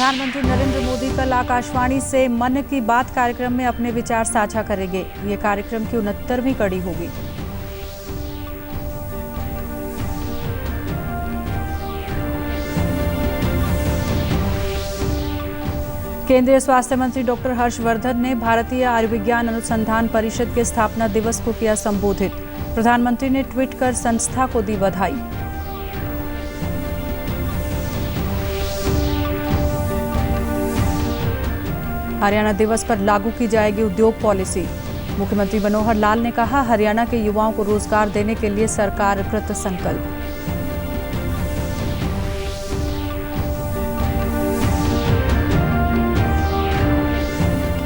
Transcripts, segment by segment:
प्रधानमंत्री नरेंद्र मोदी कल आकाशवाणी से मन की बात कार्यक्रम में अपने विचार साझा करेंगे। ये कार्यक्रम की 69वीं कड़ी होगी। केंद्रीय स्वास्थ्य मंत्री डॉक्टर हर्षवर्धन ने भारतीय आयुर्विज्ञान अनुसंधान परिषद के स्थापना दिवस को किया संबोधित। प्रधानमंत्री ने ट्वीट कर संस्था को दी बधाई। हरियाणा दिवस पर लागू की जाएगी उद्योग पॉलिसी। मुख्यमंत्री मनोहर लाल ने कहा, हरियाणा के युवाओं को रोजगार देने के लिए सरकार कृत संकल्प।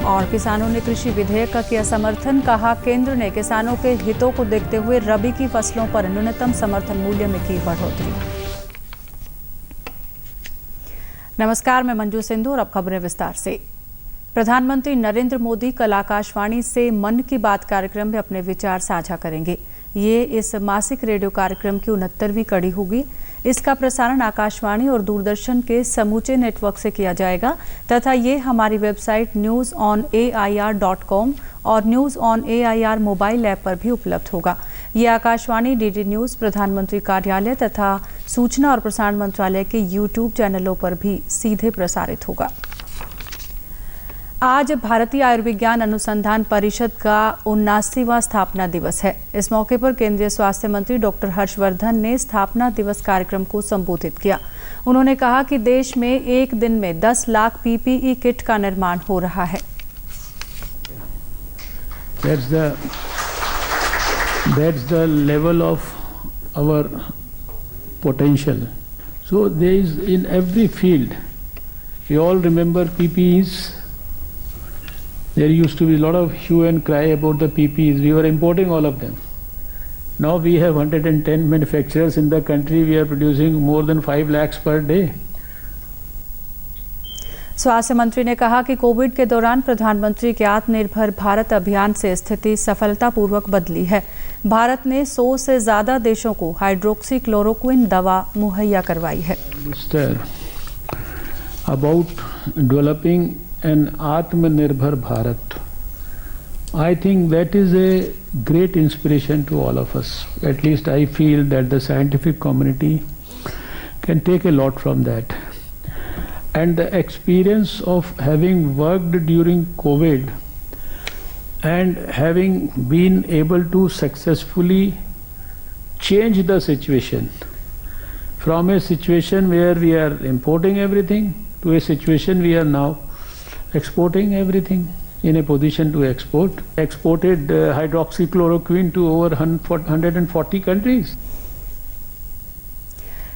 और किसानों ने कृषि विधेयक का किया समर्थन। कहा, केंद्र ने किसानों के हितों को देखते हुए रबी की फसलों पर न्यूनतम समर्थन मूल्य में की बढ़ोतरी। नमस्कार, मैं मंजू सिंधु और अब खबरें विस्तार से। प्रधानमंत्री नरेंद्र मोदी कल आकाशवाणी से मन की बात कार्यक्रम में अपने विचार साझा करेंगे। ये इस मासिक रेडियो कार्यक्रम की 69वीं कड़ी होगी। इसका प्रसारण आकाशवाणी और दूरदर्शन के समूचे नेटवर्क से किया जाएगा तथा ये हमारी वेबसाइट newsonair.com और news on AIR mobile app पर भी उपलब्ध होगा। ये आकाशवाणी, DD न्यूज़, प्रधानमंत्री कार्यालय तथा सूचना और प्रसारण मंत्रालय के YouTube चैनलों पर भी सीधे प्रसारित होगा। आज भारतीय आयुर्विज्ञान अनुसंधान परिषद का 79वां स्थापना दिवस है। इस मौके पर केंद्रीय स्वास्थ्य मंत्री डॉक्टर हर्षवर्धन ने स्थापना दिवस कार्यक्रम को संबोधित किया। उन्होंने कहा कि देश में एक दिन में 10 लाख PPE किट का निर्माण हो रहा है। That's the level of our potential. So there is in every field. We all remember PPEs. There used to be a lot of hue and cry about the PPEs. We were importing all of them. Now we have 110 manufacturers in the country. We are producing more than 5 lakhs per day. स्वास्थ्य मंत्री ने कहा कि Covid के दौरान प्रधानमंत्री के आत्मनिर्भर भारत अभियान से स्थिति सफलतापूर्वक बदली है। भारत ने 100 से ज्यादा देशों को हाइड्रोक्सीक्लोरोक्विन दवा मुहैया करवाई है। About developing an Atmanirbhar Bharat. I think that is a great inspiration to all of us. At least I feel that the scientific community can take a lot from that. And the experience of having worked during COVID and having been able to successfully change the situation from a situation where we are importing everything to a situation we are now exporting everything, in a position to export. Exported hydroxychloroquine to over 140 countries.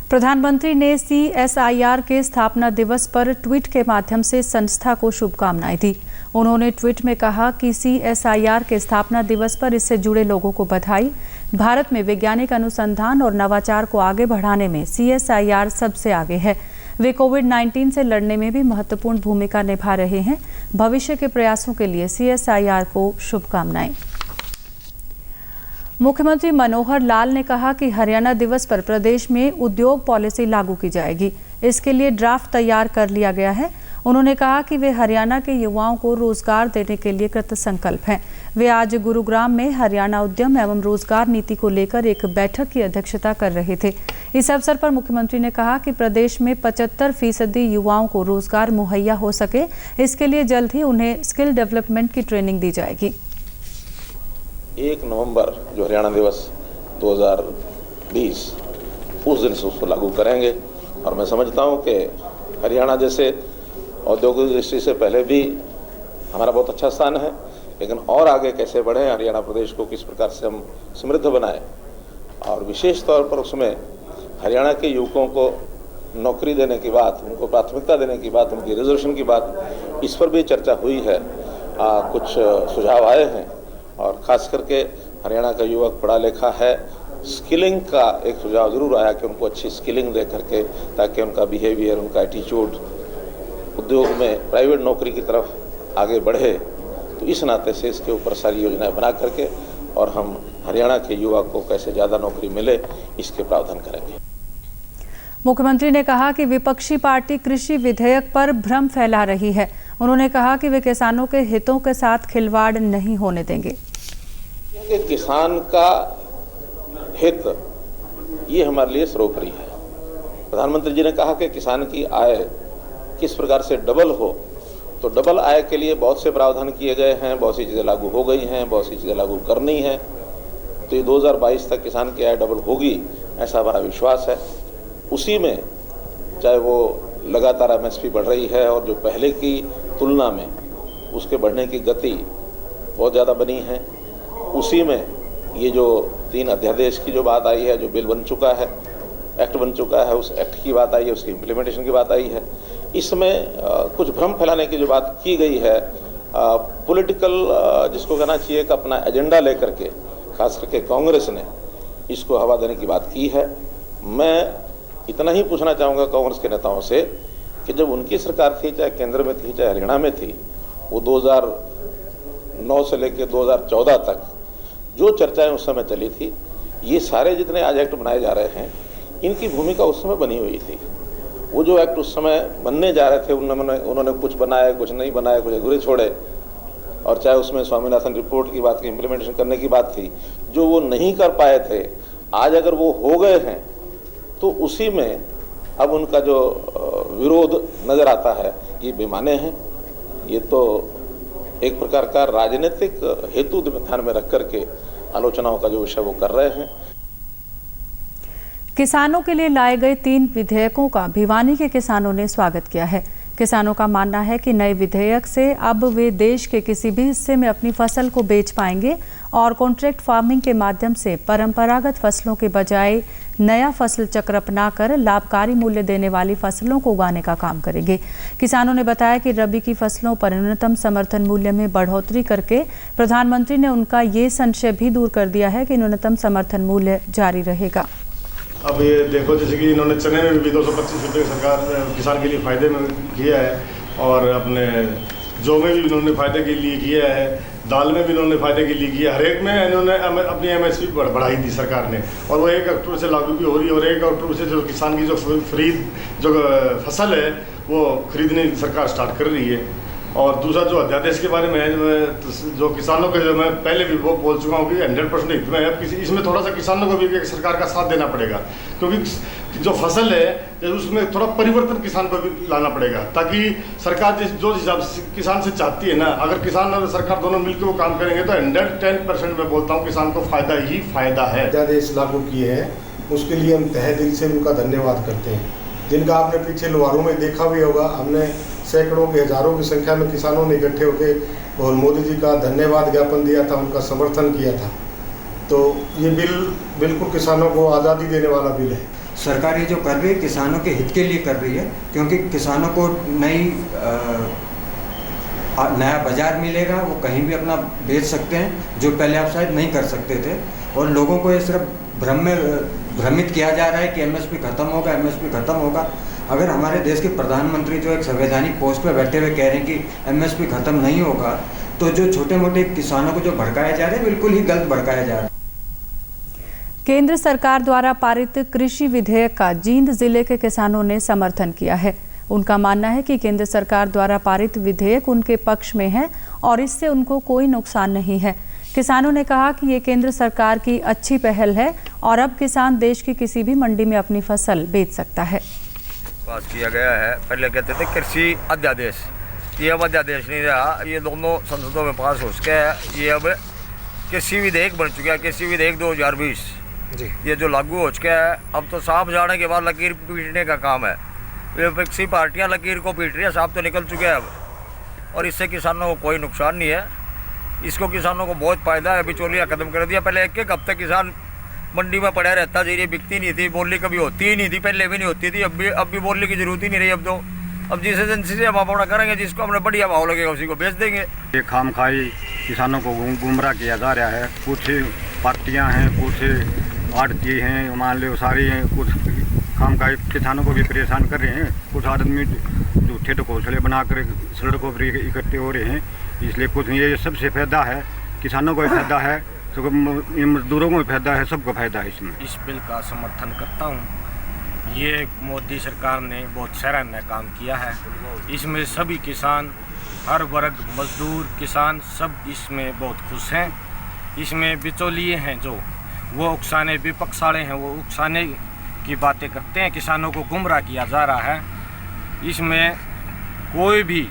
प्रधानमंत्री ने CSIR के स्थापना दिवस पर tweet के माध्यम से संस्था को शुभकामनाएं दी। उन्होंने ट्वीट में कहा कि CSIR के स्थापना दिवस पर इससे जुड़े लोगों को बधाई। भारत में वैज्ञानिक अनुसंधान और नवाचार को आगे बढ़ाने में CSIR सबसे आगे है। वे कोविड-19 से लड़ने में भी महत्वपूर्ण भूमिका निभा रहे हैं। भविष्य के प्रयासों के लिए CSIR को शुभकामनाएं। मुख्यमंत्री मनोहर लाल ने कहा कि हरियाणा दिवस पर प्रदेश में उद्योग पॉलिसी लागू की जाएगी। इसके लिए ड्राफ्ट तैयार कर लिया गया है। उन्होंने कहा कि वे हरियाणा के युवाओं को रोजगार देने के लिए कृत संकल्प हैं। वे आज गुरुग्राम में हरियाणा उद्यम एवं रोजगार नीति को लेकर एक बैठक की अध्यक्षता कर रहे थे। इस अवसर पर मुख्यमंत्री ने कहा कि प्रदेश में 75% युवाओं को रोजगार मुहैया हो सके, इसके लिए जल्द ही उन्हें स्किल डेवलपमेंट की ट्रेनिंग दी जाएगी। 1 नवंबर जो हरियाणा दिवस 2020 उस दिन से उसको लागू करेंगे और मैं समझता हूँ कि हरियाणा जैसे औद्योगिक दृष्टि से पहले भी हमारा बहुत अच्छा स्थान है, लेकिन और आगे कैसे बढ़ें, हरियाणा प्रदेश को किस प्रकार से हम समृद्ध बनाएं और विशेष तौर पर उसमें हरियाणा के युवकों को नौकरी देने की बात, उनको प्राथमिकता देने की बात, उनकी रिजर्वेशन की बात, इस पर भी चर्चा हुई है। कुछ सुझाव आए हैं और ख़ास करके हरियाणा का युवक पढ़ा लिखा है, स्किलिंग का एक सुझाव ज़रूर आया कि उनको अच्छी स्किलिंग दे करके ताकि उनका बिहेवियर, उनका एटीट्यूड उद्योग में प्राइवेट नौकरी की तरफ आगे बढ़े। तो इस नाते से इसके ऊपर सारी योजनाएं बना करके और हम हरियाणा के युवा को कैसे ज़्यादा नौकरी मिले इसके प्रावधान करेंगे। मुख्यमंत्री ने कहा कि विपक्षी पार्टी कृषि विधेयक पर भ्रम फैला रही है। उन्होंने कहा कि वे किसानों के हितों के साथ खिलवाड़ नहीं होने देंगे। किसान का हित ये हमारे लिए सर्वोपरि है। प्रधानमंत्री जी ने कहा कि किसान की आय किस प्रकार से डबल हो, तो डबल आय के लिए बहुत से प्रावधान किए गए हैं, बहुत सी चीज़ें लागू हो गई हैं, बहुत सी चीज़ें लागू करनी हैं। तो ये 2022 तक किसान की आय डबल होगी, ऐसा हमारा विश्वास है। उसी में चाहे वो लगातार एमएसपी बढ़ रही है और जो पहले की तुलना में उसके बढ़ने की गति बहुत ज़्यादा बनी है, उसी में ये जो 3 अध्यादेश की जो बात आई है, जो बिल बन चुका है, एक्ट बन चुका है, उस एक्ट की बात आई है, उसकी इम्प्लीमेंटेशन की बात आई है। इसमें कुछ भ्रम फैलाने की जो बात की गई है, पॉलिटिकल जिसको कहना चाहिए कि अपना एजेंडा लेकर के खास करके कांग्रेस ने इसको हवा देने की बात की है। मैं इतना ही पूछना चाहूँगा कांग्रेस के नेताओं से कि जब उनकी सरकार थी, चाहे केंद्र में थी, चाहे हरियाणा में थी, वो 2009 से लेकर 2014 तक जो चर्चाएं उस समय चली थी, ये सारे जितने आज एक्ट बनाए जा रहे हैं, इनकी भूमिका उस समय बनी हुई थी। वो जो एक्ट उस समय बनने जा रहे थे, उन्होंने कुछ बनाया, कुछ नहीं बनाया, कुछ अधूरे छोड़े। और चाहे उसमें स्वामीनाथन रिपोर्ट की बात की इम्प्लीमेंटेशन करने की बात थी, जो वो नहीं कर पाए थे, आज अगर वो हो गए हैं तो उसी में अब उनका जो विरोध नजर आता है, ये बेमाने हैं। ये तो एक प्रकार का राजनीतिक हेतु ध्यान में रख करके आलोचनाओं का जो विषय वो कर रहे हैं। किसानों के लिए लाए गए 3 विधेयकों का भिवानी के किसानों ने स्वागत किया है। किसानों का मानना है कि नए विधेयक से अब वे देश के किसी भी हिस्से में अपनी फसल को बेच पाएंगे और कॉन्ट्रैक्ट फार्मिंग के माध्यम से परंपरागत फसलों के बजाय नया फसल चक्र अपनाकर लाभकारी मूल्य देने वाली फसलों को उगाने का काम करेंगे। किसानों ने बताया कि रबी की फसलों पर न्यूनतम समर्थन मूल्य में बढ़ोतरी करके प्रधानमंत्री ने उनका ये संशय भी दूर कर दिया है कि न्यूनतम समर्थन मूल्य जारी रहेगा। अब ये देखो, जैसे कि इन्होंने चने में भी 225 रुपये सरकार किसान के लिए फ़ायदे में किया है, और अपने जौ में भी इन्होंने फ़ायदे के लिए किया है, दाल में भी इन्होंने फ़ायदे के लिए किया, हर एक में इन्होंने अपनी एमएसपी बढ़ाई थी सरकार ने, और वो 1 अक्टूबर से लागू भी हो रही है। और 1 अक्टूबर से जो किसान की जो फसल है वो खरीदने सरकार स्टार्ट कर रही है। और दूसरा जो अध्यादेश के बारे में है, जो किसानों के, जो मैं पहले भी वो बोल चुका हूँ कि 100% हित में है। इसमें थोड़ा सा किसानों को भी सरकार का साथ देना पड़ेगा, क्योंकि जो फसल है उसमें थोड़ा परिवर्तन किसान को भी लाना पड़ेगा, ताकि सरकार जो हिसाब से किसान से चाहती है ना, अगर किसान और सरकार दोनों मिलकर वो काम करेंगे तो 110% मैं बोलता हूँ किसान को फायदा ही फायदा है। अध्यादेश लागू किए हैं, उसके लिए हम तहे दिल से उनका धन्यवाद करते हैं, जिनका आपने पीछे लोहारों में देखा भी होगा। हमने सैकड़ों के हजारों की संख्या में किसानों ने इकट्ठे होकर और मोदी जी का धन्यवाद ज्ञापन दिया था, उनका समर्थन किया था। तो ये बिल बिल्कुल किसानों को आज़ादी देने वाला बिल है। सरकार ये जो कर रही है किसानों के हित के लिए कर रही है, क्योंकि किसानों को नया बाजार मिलेगा, वो कहीं भी अपना बेच सकते हैं, जो पहले आप शायद नहीं कर सकते थे। और लोगों को ये सिर्फ भ्रमित किया जा रहा है कि एमएसपी खत्म होगा, एमएसपी खत्म होगा। अगर हमारे देश के प्रधानमंत्री जो एक संवैधानिक पोस्ट पर बैठे हुए कह रहे हैं कि एमएसपी खत्म नहीं होगा, तो जो छोटे मोटे किसानों को जो भड़काया जा रहा है, बिल्कुल ही गलत भड़काया जा रहा है। केंद्र सरकार द्वारा पारित कृषि विधेयक का जींद जिले के किसानों ने समर्थन किया है। उनका मानना है कि केंद्र सरकार द्वारा पारित विधेयक उनके पक्ष में है और इससे उनको कोई नुकसान नहीं है। किसानों ने कहा कि ये केंद्र सरकार की अच्छी पहल है और अब किसान देश की किसी भी मंडी में अपनी फसल बेच सकता है। पास किया गया है, पहले कहते थे कृषि अध्यादेश, ये अब अध्यादेश नहीं रहा, ये दोनों संसदों में पास हो चुका है। ये अब कृषि विधेयक बन चुका है, कृषि विधेयक 2020 जी, ये जो लागू हो चुका है। अब तो सांप जाने के बाद लकीर पीटने का काम है। विपक्षी पार्टियां लकीर को पीट रही है, सांप तो निकल चुके हैं अब, और इससे किसानों को कोई नुकसान नहीं है। इसको किसानों को बहुत फायदा है। बिचौलिया खत्म कर दिया। पहले 1-1 हफ्ते किसान मंडी में पड़ा रहता, जीरी बिकती नहीं थी, बोली कभी होती ही नहीं थी, पहले भी नहीं होती थी, अब भी बोलने की जरूरत ही नहीं रही। अब जिस एजेंसी से हम अपना करेंगे, जिसको हमने बढ़िया भाव लगेगा उसी को बेच देंगे। ये खामखाई किसानों को गुमराह किया जा रहा है। कुछ पार्टियां हैं, कुछ आड़ती हैं, मान लो सारी हैं, कुछ खामखाई किसानों को भी परेशान कर रहे हैं। कुछ आदमी झूठे घोंसले बनाकर सड़कों पर इकट्ठे हो रहे हैं। इसलिए कुछ नहीं, ये सबसे फायदा है, किसानों को भी फायदा है, मजदूरों को भी फायदा है, सबको फायदा है इसमें। इस बिल का समर्थन करता हूँ ये मोदी सरकार ने बहुत सराहनीय काम किया है। इसमें सभी किसान, हर वर्ग, मजदूर, किसान सब इसमें बहुत खुश हैं। इसमें बिचौलिए हैं जो वो उकसाने, विपक्ष वाले हैं वो उकसाने की बातें करते हैं, किसानों को गुमराह किया जा रहा है। इसमें कोई भी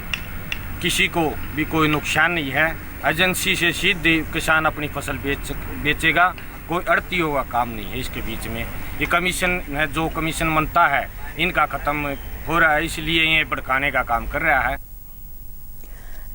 किसी को भी कोई नुकसान नहीं है। एजेंसी से सीधे किसान अपनी फसल बेचेगा, कोई अड़तियों का काम नहीं है इसके बीच में। ये कमीशन है, जो कमीशन बनता है इनका ख़त्म हो रहा है, इसलिए ये भड़काने का काम कर रहा है।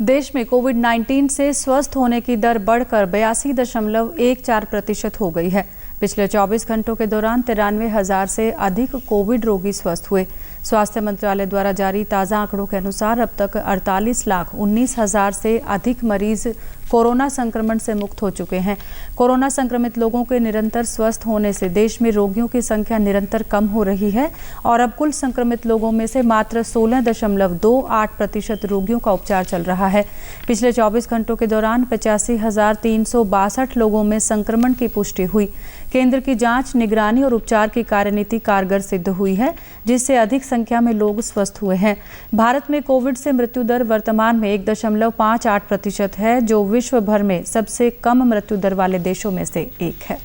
देश में कोविड-19 से स्वस्थ होने की दर बढ़कर 82.14% हो गई है। पिछले 24 घंटों के दौरान 93,000 से अधिक कोविड रोगी स्वस्थ हुए। स्वास्थ्य मंत्रालय द्वारा जारी ताज़ा आंकड़ों के अनुसार अब तक 48,19,000 से अधिक मरीज कोरोना संक्रमण से मुक्त हो चुके हैं। कोरोना संक्रमित लोगों के निरंतर स्वस्थ होने से देश में रोगियों की संख्या निरंतर कम हो रही है और अब कुल संक्रमित लोगों में से मात्र 16.28% रोगियों का उपचार चल रहा है। पिछले 24 घंटों के दौरान 85,362 लोगों में संक्रमण की पुष्टि हुई। केंद्र की जांच, निगरानी और उपचार की कार्यनीति कारगर सिद्ध हुई है, जिससे अधिक संख्या में लोग स्वस्थ हुए हैं। भारत में कोविड से मृत्यु दर वर्तमान में 1.58% है, जो विश्व भर में सबसे कम मृत्यु दर वाले देशों में से एक है।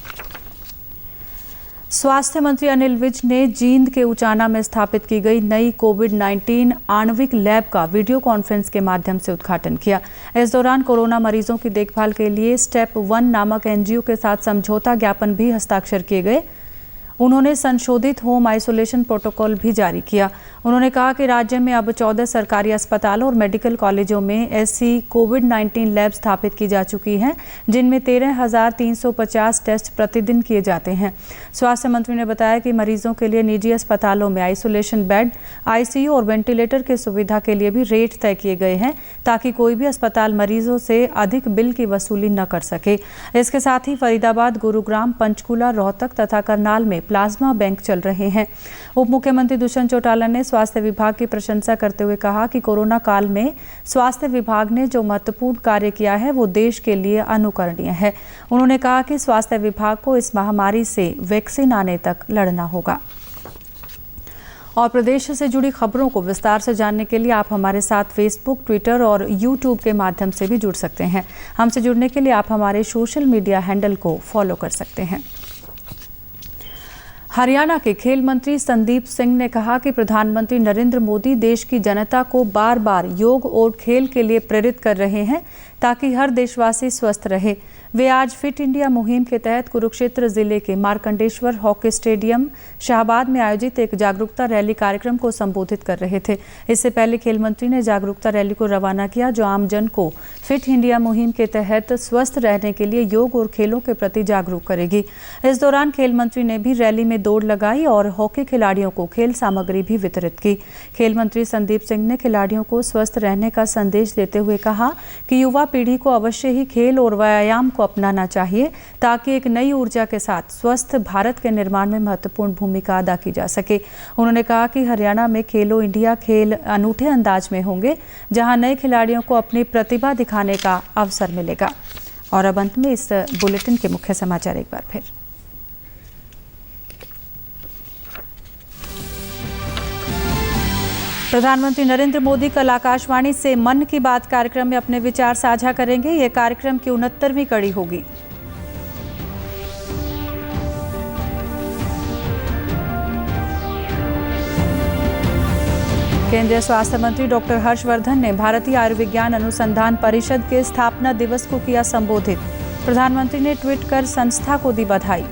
स्वास्थ्य मंत्री अनिल विज ने जींद के उचाना में स्थापित की गई नई कोविड-19 आणविक लैब का वीडियो कॉन्फ्रेंस के माध्यम से उद्घाटन किया। इस दौरान कोरोना मरीजों की देखभाल के लिए स्टेप 1 नामक एनजीओ के साथ समझौता ज्ञापन भी हस्ताक्षर किए गए। उन्होंने संशोधित होम आइसोलेशन प्रोटोकॉल भी जारी किया। उन्होंने कहा कि राज्य में अब 14 सरकारी अस्पतालों और मेडिकल कॉलेजों में ऐसी कोविड-19 लैब स्थापित की जा चुकी हैं, जिनमें 13,350 टेस्ट प्रतिदिन किए जाते हैं। स्वास्थ्य मंत्री ने बताया कि मरीजों के लिए निजी अस्पतालों में आइसोलेशन बेड, आईसीयू और वेंटिलेटर की सुविधा के लिए भी रेट तय किए गए हैं, ताकि कोई भी अस्पताल मरीजों से अधिक बिल की वसूली न कर सके। इसके साथ ही फरीदाबाद, गुरुग्राम, पंचकुला, रोहतक तथा करनाल में प्लाज्मा बैंक चल रहे हैं। उप मुख्यमंत्री दुष्यंत चौटाला ने स्वास्थ्य विभाग की प्रशंसा करते हुए कहा कि कोरोना काल में स्वास्थ्य विभाग ने जो महत्वपूर्ण कार्य किया है वो देश के लिए अनुकरणीय है। उन्होंने कहा कि स्वास्थ्य विभाग को इस महामारी से वैक्सीन आने तक लड़ना होगा। और प्रदेश से जुड़ी खबरों को विस्तार से जानने के लिए आप हमारे साथ फेसबुक, ट्विटर और यूट्यूब के माध्यम से भी जुड़ सकते हैं। हमसे जुड़ने के लिए आप हमारे सोशल मीडिया हैंडल को फॉलो कर सकते हैं। हरियाणा के खेल मंत्री संदीप सिंह ने कहा कि प्रधानमंत्री नरेंद्र मोदी देश की जनता को बार बार योग और खेल के लिए प्रेरित कर रहे हैं, ताकि हर देशवासी स्वस्थ रहे। वे आज फिट इंडिया मुहिम के तहत कुरुक्षेत्र जिले के मार्कंडेश्वर हॉकी स्टेडियम शाहबाद में आयोजित एक जागरूकता रैली कार्यक्रम को संबोधित कर रहे थे। इससे पहले खेल मंत्री ने जागरूकता रैली को रवाना किया, जो आमजन को फिट इंडिया मुहिम के तहत स्वस्थ रहने के लिए योग और खेलों के प्रति जागरूक करेगी। इस दौरान खेल मंत्री ने भी रैली में दौड़ लगाई और हॉकी खिलाड़ियों को खेल सामग्री भी वितरित की। खेल मंत्री संदीप सिंह ने खिलाड़ियों को स्वस्थ रहने का संदेश देते हुए कहा कि युवा पीढ़ी को अवश्य ही खेल और व्यायाम को अपनाना चाहिए, ताकि एक नई ऊर्जा के साथ स्वस्थ भारत के निर्माण में महत्वपूर्ण भूमिका अदा की जा सके। उन्होंने कहा कि हरियाणा में खेलो इंडिया खेल अनूठे अंदाज में होंगे, जहां नए खिलाड़ियों को अपनी प्रतिभा दिखाने का अवसर मिलेगा। और अब अंत में इस बुलेटिन के मुख्य समाचार एक बार फिर। प्रधानमंत्री नरेंद्र मोदी कल आकाशवाणी से मन की बात कार्यक्रम में अपने विचार साझा करेंगे। यह कार्यक्रम की 69वीं कड़ी होगी। केंद्रीय स्वास्थ्य मंत्री डॉक्टर हर्षवर्धन ने भारतीय आयुर्विज्ञान अनुसंधान परिषद के स्थापना दिवस को किया संबोधित। प्रधानमंत्री ने ट्वीट कर संस्था को दी बधाई।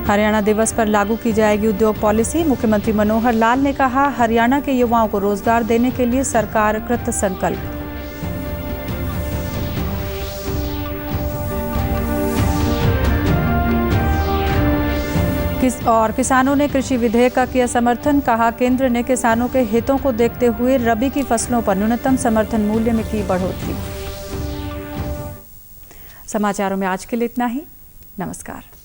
हरियाणा दिवस पर लागू की जाएगी उद्योग पॉलिसी। मुख्यमंत्री मनोहर लाल ने कहा, हरियाणा के युवाओं को रोजगार देने के लिए सरकार कृत संकल्प। और किसानों ने कृषि विधेयक का किया समर्थन। कहा, केंद्र ने किसानों के हितों को देखते हुए रबी की फसलों पर न्यूनतम समर्थन मूल्य में की बढ़ोतरी। समाचारों में आज के लिए इतना ही। नमस्कार।